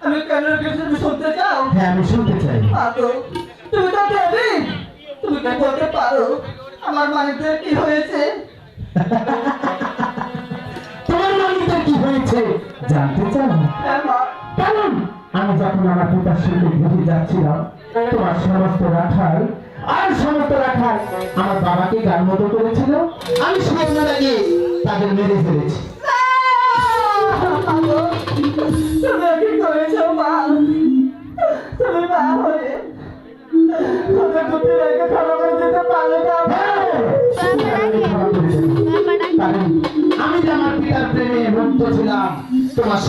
আমি কেন কিছু শুনতে চাও? হ্যাঁ আমি শুনতে চাই। তুমি তো দেবী, তুমি কি বলতে পারো আমার মানিকদের কি হয়েছে? তোমার মানিকদের কি হয়েছে জানতে চাও? হ্যাঁ মা। কারণ আমি যখন আমার পিতার সঙ্গে ঘুরে যাচ্ছিলাম, তোমার সমস্ত রাখাল আমার বাবাকে গান মতো করেছিল। আমি সামনে লাগিয়ে তাদের মেরে ফেলেছি। তুমি কি করেছো মা? তুমি মা হয়ে ওদের দুটি রেখে ক্ষমা করে দিতে পারলে না মা? কারণ আমি যে আমার পিতার প্রেমে মুক্ত ছিলাম, তোমার